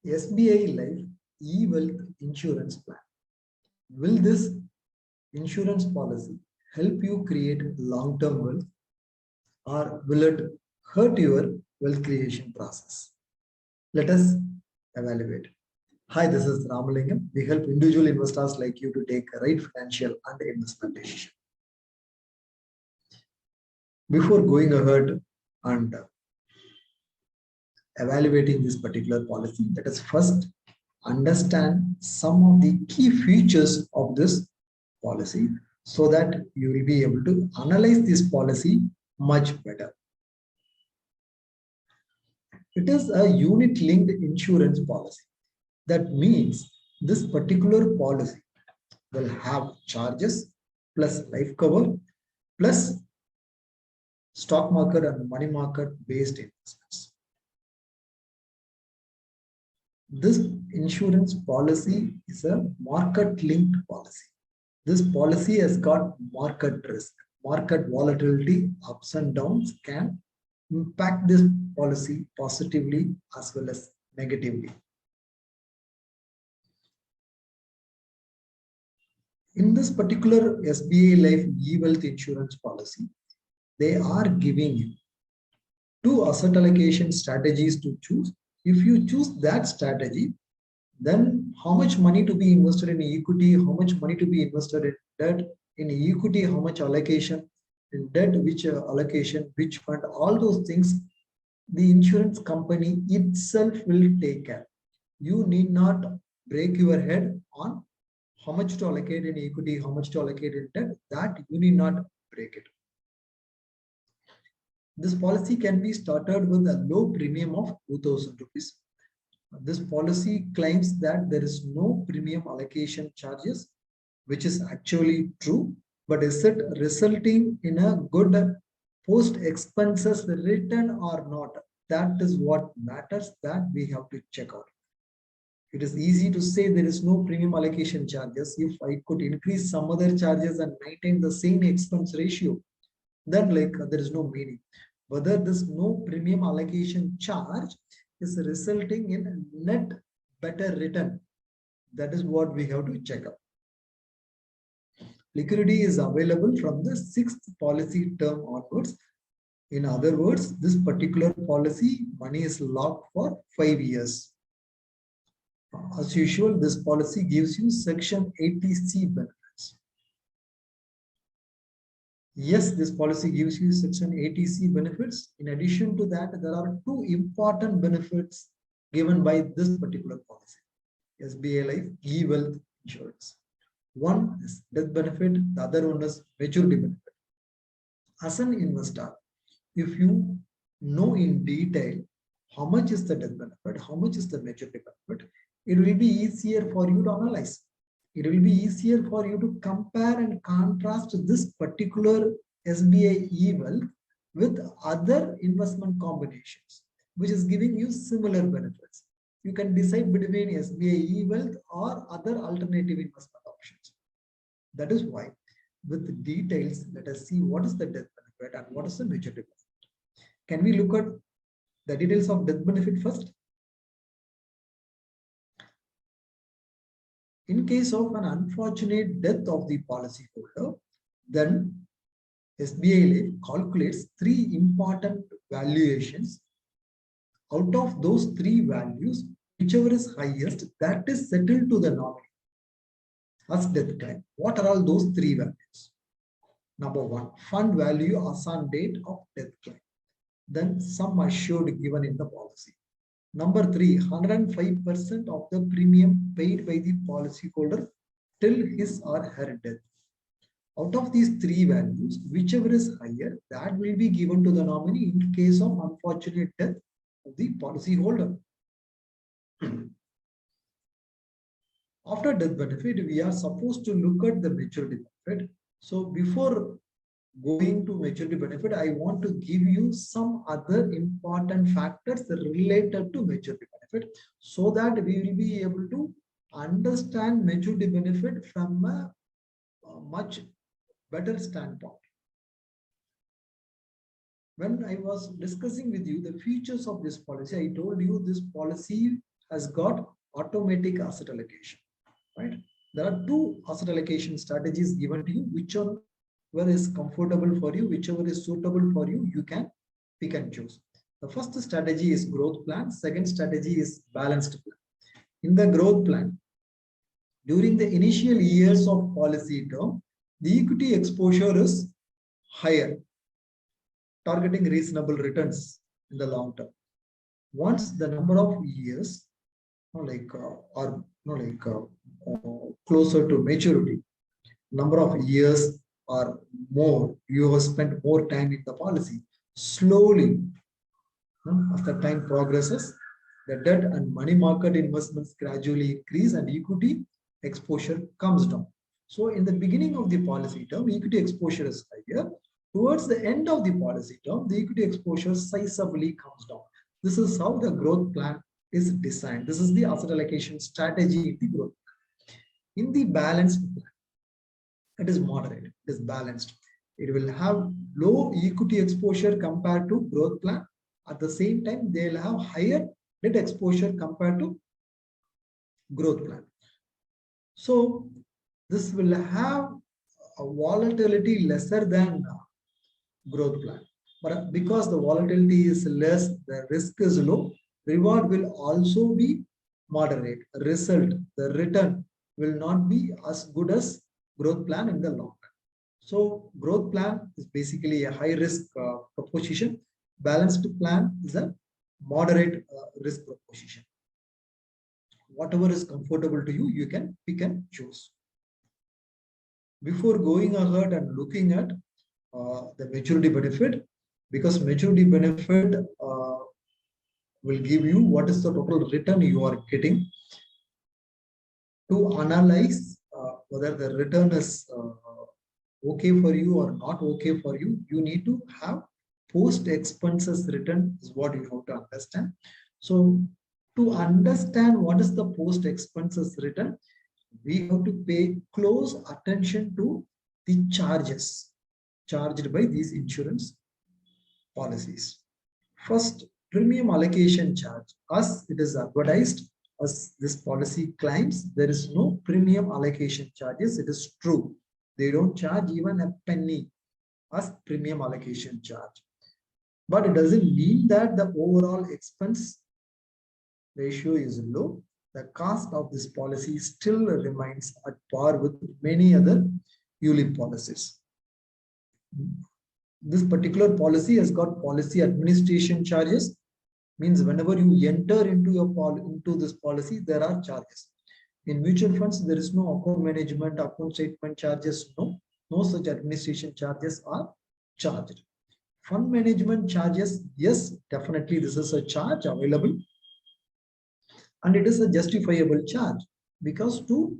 SBI Life eWealth Insurance Plan. Will this insurance policy help you create long-term wealth, or will it hurt your wealth creation process? Let us evaluate. Hi, this is Ramalingam. We help individual investors like you to take a right financial and investment decision. Before going ahead and evaluating this particular policy, let us first understand some of the key features of this policy so that you will be able to analyze this policy much better. It is a unit-linked insurance policy. That means this particular policy will have charges plus life cover plus stock market and money market based investments. This insurance policy is a market-linked policy. This policy has got market risk. Market volatility, ups and downs can impact this policy positively as well as negatively. In this particular SBI Life eWealth insurance policy, they are giving you 2 asset allocation strategies to choose. If you choose that strategy, then how much money to be invested in equity, how much money to be invested in debt, in equity, how much allocation, in debt, which allocation, which fund, all those things, the insurance company itself will take care. You need not break your head on how much to allocate in equity, how much to allocate in debt, that you need not break it. This policy can be started with a low premium of 2,000 rupees. This policy claims that there is no premium allocation charges, which is actually true, but is it resulting in a good post expenses return or not? That is what matters, that we have to check out. It is easy to say there is no premium allocation charges. If I could increase some other charges and maintain the same expense ratio, then there is no meaning. Whether this no premium allocation charge is resulting in net better return, that is what we have to check out. Liquidity is available from the 6th policy term onwards. In other words, this particular policy, money is locked for 5 years. As usual, this policy gives you Section 80C benefits. Yes, this policy gives you Section 80C benefits. In addition to that, there are 2 important benefits given by this particular policy, SBI Life eWealth Insurance. One is death benefit, the other one is maturity benefit. As an investor, if you know in detail how much is the death benefit, how much is the maturity benefit, it will be easier for you to analyze. It will be easier for you to compare and contrast this particular SBI eWealth with other investment combinations, which is giving you similar benefits. You can decide between SBI eWealth or other alternative investment options. That is why, with details, let us see what is the death benefit and what is the maturity benefit. Can we look at the details of death benefit first? In case of an unfortunate death of the policyholder, then SBI Life calculates 3 important valuations. Out of those 3 values, whichever is highest, that is settled to the nominee as death claim. What are all those 3 values? Number 1, fund value as on date of death claim. Then sum assured given in the policy. Number 3, 105% of the premium paid by the policyholder till his or her death. Out of these 3 values, whichever is higher, that will be given to the nominee in case of unfortunate death of the policyholder. After death benefit, we are supposed to look at the maturity benefit. So before going to maturity benefit, I want to give you some other important factors related to maturity benefit so that we will be able to understand maturity benefit from a much better standpoint. When I was discussing with you the features of this policy, I told you this policy has got automatic asset allocation, right? There are two asset allocation strategies given to you, whichever is comfortable for you, whichever is suitable for you, you can pick and choose. The first strategy is growth plan. Second strategy is balanced plan. In the growth plan, during the initial years of policy term, the equity exposure is higher, targeting reasonable returns in the long term. Once the number of years closer to maturity, number of years or more, you have spent more time in the policy. Slowly, as the time progresses, the debt and money market investments gradually increase and equity exposure comes down. So in the beginning of the policy term, equity exposure is higher. Towards the end of the policy term, the equity exposure sizably comes down. This is how the growth plan is designed. This is the asset allocation strategy in the growth plan. In the balanced plan, it is moderate, it is balanced. It will have low equity exposure compared to growth plan. At the same time, they will have higher debt exposure compared to growth plan. So this will have a volatility lesser than growth plan. But because the volatility is less, the risk is low, reward will also be moderate. Result, the return will not be as good as growth plan in the long run. So growth plan is basically a high risk proposition. Balanced plan is a moderate risk proposition. Whatever is comfortable to you, you can pick and choose. Before going ahead and looking at the maturity benefit, because maturity benefit will give you what is the total return you are getting. To analyze whether the return is okay for you or not okay for you, you need to have post expenses return is what you have to understand. So to understand what is the post expenses return, we have to pay close attention to the charges charged by these insurance policies. First, premium allocation charge. As it is advertised, as this policy claims, there is no premium allocation charges. It is true. They don't charge even a penny as premium allocation charge. But it doesn't mean that the overall expense ratio is low. The cost of this policy still remains at par with many other ULIP policies. This particular policy has got policy administration charges. Means whenever you enter into this policy, there are charges. In mutual funds, there is no account management, account statement charges. No such administration charges are charged. Fund management charges, yes, definitely this is a charge available. And it is a justifiable charge because to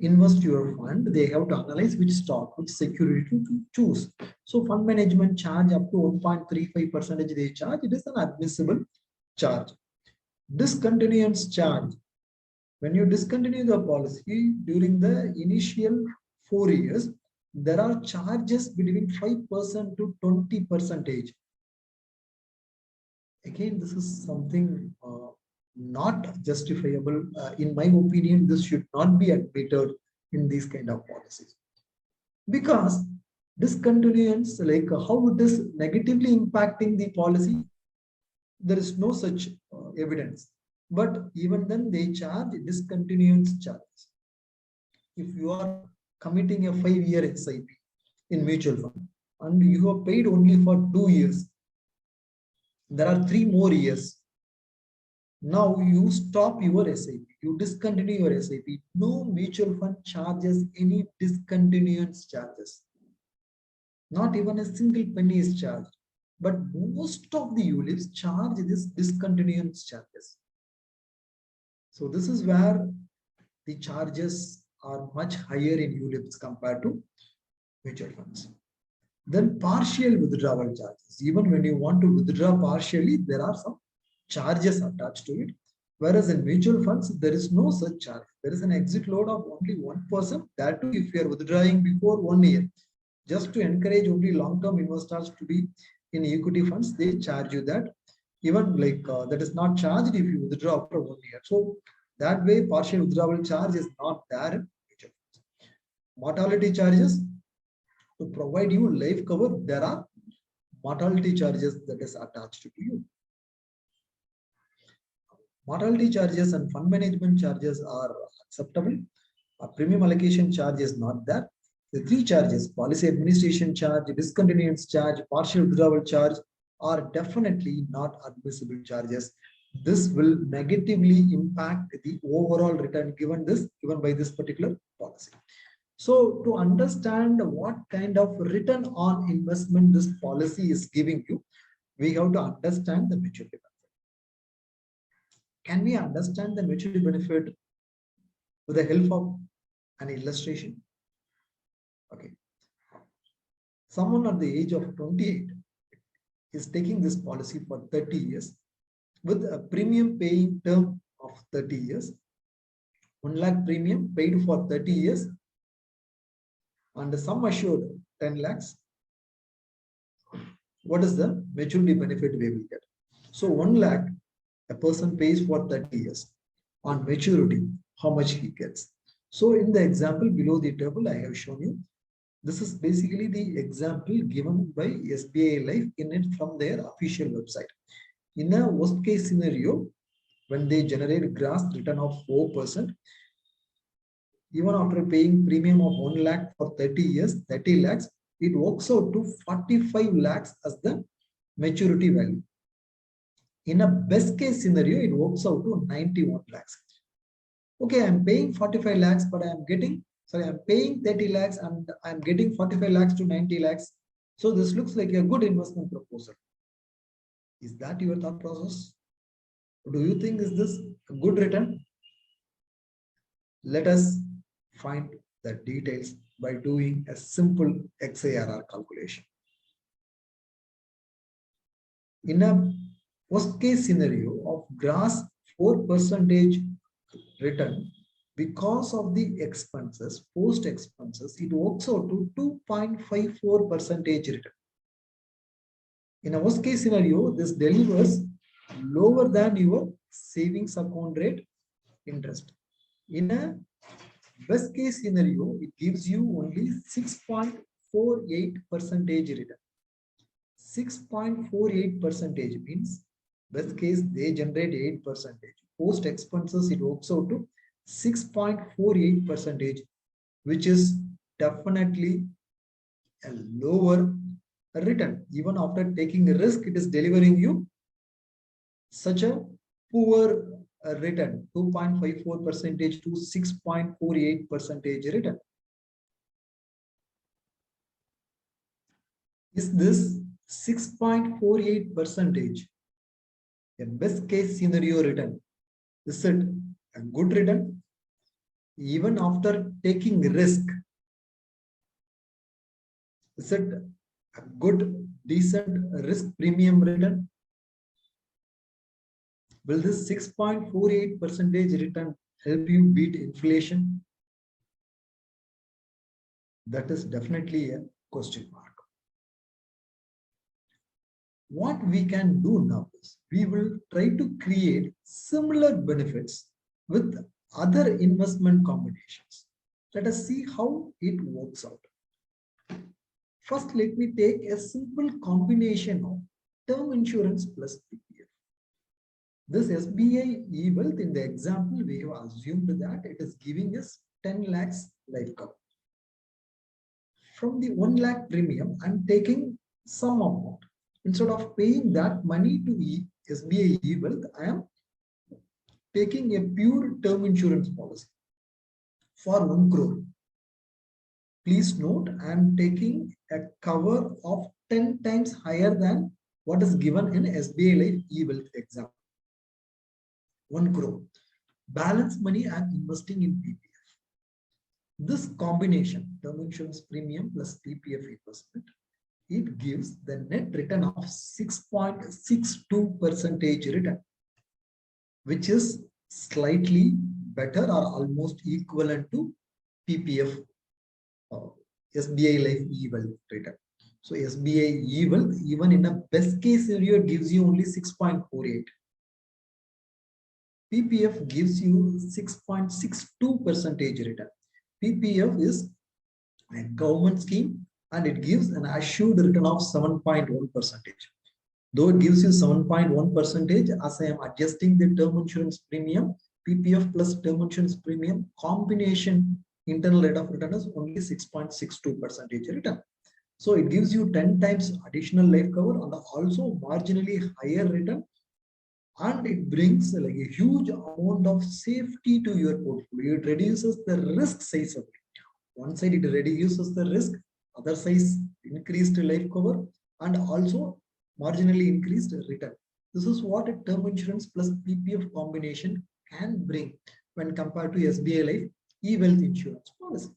invest your fund, they have to analyze which stock, which security to choose. So fund management charge up to 1.35% they charge. It is an admissible charge. Discontinuance charge. When you discontinue the policy during the initial 4 years, there are charges between 5% to 20%. Again, this is something not justifiable. In my opinion, this should not be admitted in these kind of policies. Because discontinuance, like how it is negatively impacting the policy, there is no such evidence. But even then, they charge discontinuance charges. If you are committing a 5-year SIP in mutual fund and you have paid only for 2 years, there are 3 more years. Now you stop your SIP, you discontinue your SIP. No mutual fund charges any discontinuance charges. Not even a single penny is charged. But most of the ULIPs charge this discontinuance charges. So this is where the charges are much higher in ULIPs compared to mutual funds. Then partial withdrawal charges. Even when you want to withdraw partially, there are some charges attached to it. Whereas in mutual funds, there is no such charge. There is an exit load of only 1%. That too, if you are withdrawing before 1 year, just to encourage only long-term investors to be in equity funds, they charge you that. even like that is not charged if you withdraw after 1 year. So that way, partial withdrawal charge is not there in mutual funds. Mortality charges, to provide you life cover, there are mortality charges that is attached to you. Mortality charges and fund management charges are acceptable. A premium allocation charge is not there. The three charges, policy administration charge, discontinuance charge, partial withdrawal charge, are definitely not admissible charges. This will negatively impact the overall return given by this particular policy. So to understand what kind of return on investment this policy is giving you, we have to understand the maturity benefit. Can we understand the maturity benefit with the help of an illustration? Okay. Someone at the age of 28 is taking this policy for 30 years with a premium paying term of 30 years, 1 lakh premium paid for 30 years, and the sum assured 10 lakhs. What is the maturity benefit we will get? So 1 lakh a person pays for 30 years. On maturity, how much he gets. So in the example below the table, I have shown you. This is basically the example given by SBI Life in it from their official website. In a worst case scenario, when they generate gross return of 4%, even after paying premium of 1 lakh for 30 years, 30 lakhs, it works out to 45 lakhs as the maturity value. In a best case scenario, it works out to 91 lakhs. Okay, I'm paying 45 lakhs, but I'm paying 30 lakhs and I'm getting 45 lakhs to 90 lakhs. So this looks like a good investment proposal. Is that your thought process? Do you think is this a good return? Let us find the details by doing a simple XIRR calculation. In a worst case scenario of gross 4% return, because of the expenses, post expenses, it works out to 2.54% return. In a worst case scenario, this delivers lower than your savings account rate interest. In a best case scenario, it gives you only 6.48% return. 6.48% means best case they generate 8%. Post expenses, it works out to 6.48%, which is definitely a lower return. Even after taking a risk, it is delivering you such a poor return, 2.54% to 6.48% return. Is this 6.48% a best case scenario return? Is it a good return? Even after taking risk, is it a good, decent risk premium return? Will this 6.48% return help you beat inflation? That is definitely a question mark. What we can do now is we will try to create similar benefits with other investment combinations. Let us see how it works out. First, let me take a simple combination of term insurance plus PPF. This SBI ewealth, in the example, we have assumed that it is giving us 10 lakhs life cover. From the 1 lakh premium, I'm taking some amount. Instead of paying that money to SBI ewealth, I am taking a pure term insurance policy for 1 crore. Please note, I am taking a cover of 10 times higher than what is given in SBI Life ewealth example. 1 crore. Balance money I am investing in PPF. This combination, term insurance premium plus PPF investment, it gives the net return of 6.62% return, which is slightly better or almost equivalent to PPF SBI Life ewealth return. So SBI ewealth, even in a best case scenario, it gives you only 6.48. PPF gives you 6.62% return. PPF is a government scheme and it gives an assured return of 7.1%. Though it gives you 7.1%, as I am adjusting the term insurance premium, PPF plus term insurance premium combination internal rate of return is only 6.62% return. So it gives you 10 times additional life cover and also marginally higher return, and it brings like a huge amount of safety to your portfolio. It reduces the risk size of it. One side it reduces the risk, other side increased life cover and also marginally increased return. This is what a term insurance plus PPF combination can bring when compared to SBI Life ewealth insurance policy.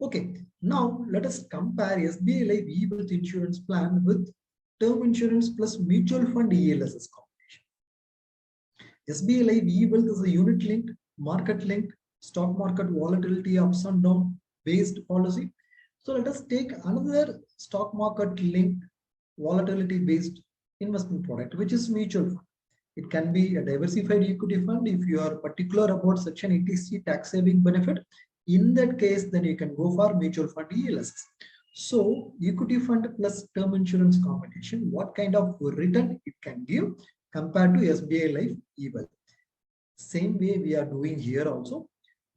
Okay, now let us compare SBI Life ewealth insurance plan with term insurance plus mutual fund ELSS combination. SBI Life ewealth is a unit linked, market linked, stock market volatility ups and down based policy. So let us take another stock market linked volatility based investment product, which is mutual fund. It can be a diversified equity fund if you are particular about Section 80C tax saving benefit. In that case, then you can go for mutual fund ELSS. So equity fund plus term insurance combination, what kind of return it can give compared to SBI Life ewealth? Same way we are doing here also.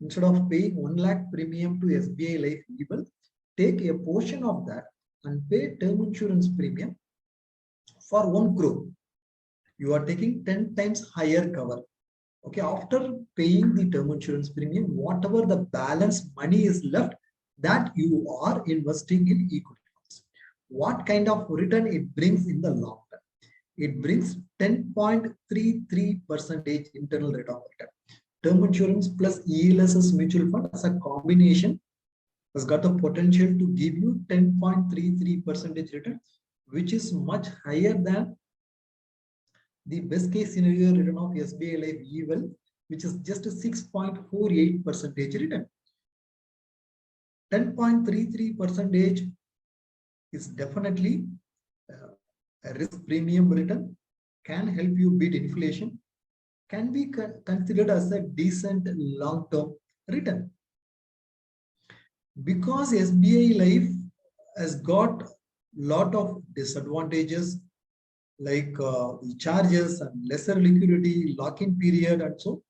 Instead of paying 1 lakh premium to SBI Life ewealth, take a portion of that and pay term insurance premium for 1 crore. You are taking 10 times higher cover. Okay, after paying the term insurance premium, whatever the balance money is left, that you are investing in equity funds. What kind of return it brings in the long term? It brings 10.33% internal rate of return. Term insurance plus ELSS mutual fund as a combination has got the potential to give you 10.33% return, which is much higher than the best case scenario return of SBI Life ewealth, which is just a 6.48% return. 10.33% is definitely a risk premium return, can help you beat inflation, can be considered as a decent long-term return. Because SBI Life has got lot of disadvantages like the charges and lesser liquidity, lock-in period, and so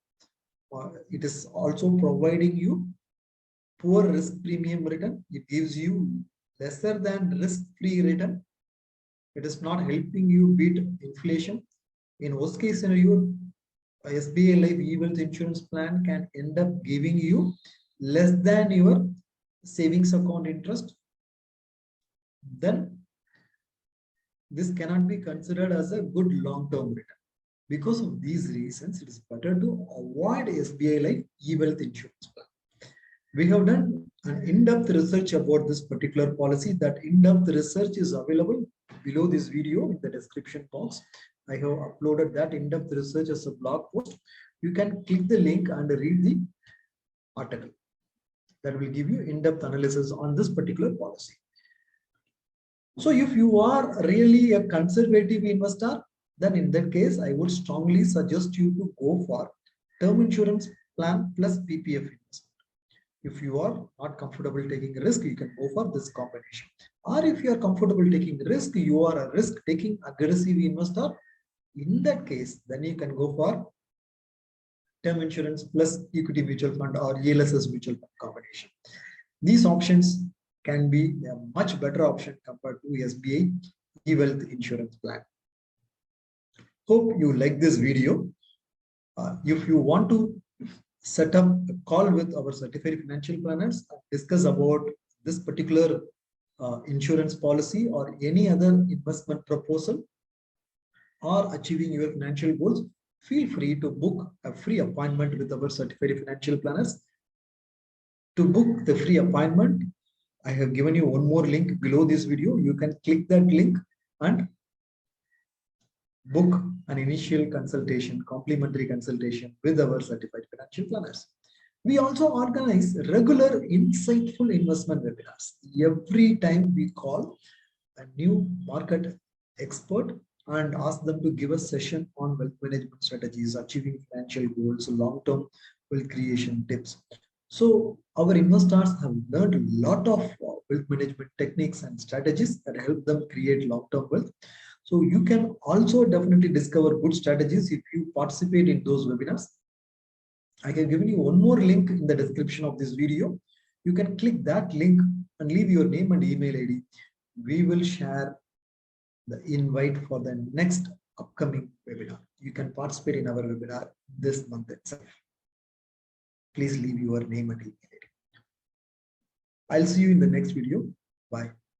it is also providing you poor risk premium return. It gives you lesser than risk-free return. It is not helping you beat inflation. In worst case scenario, SBI Life ewealth insurance plan can end up giving you less than your savings account interest. Then this cannot be considered as a good long-term return. Because of these reasons, it is better to avoid SBI Life ewealth insurance plan. We have done an in-depth research about this particular policy. That in-depth research is available below this video in the description box. I have uploaded that in-depth research as a blog post. You can click the link and read the article. That will give you in-depth analysis on this particular policy. So if you are really a conservative investor, then in that case, I would strongly suggest you to go for term insurance plan plus PPF investment. If you are not comfortable taking risk, you can go for this combination. Or if you are comfortable taking risk, you are a risk-taking aggressive investor, in that case, then you can go for term insurance plus equity mutual fund or ELSS mutual fund combination. These options can be a much better option compared to SBI ewealth insurance plan. Hope you like this video. If you want to set up a call with our certified financial planners, discuss about this particular insurance policy or any other investment proposal or achieving your financial goals, feel free to book a free appointment with our certified financial planners. To book the free appointment, I have given you one more link below this video. You can click that link and book an initial consultation, complimentary consultation with our certified financial planners. We also organize regular insightful investment webinars. Every time we call a new market expert and ask them to give a session on wealth management strategies, achieving financial goals, long-term wealth creation tips. So our investors have learned a lot of wealth management techniques and strategies that help them create long-term wealth. So you can also definitely discover good strategies if you participate in those webinars. I can give you one more link in the description of this video. You can click that link and leave your name and email ID. We will share the invite for the next upcoming webinar. You can participate in our webinar this month itself. Please leave your name and email ID. I'll see you in the next video. Bye.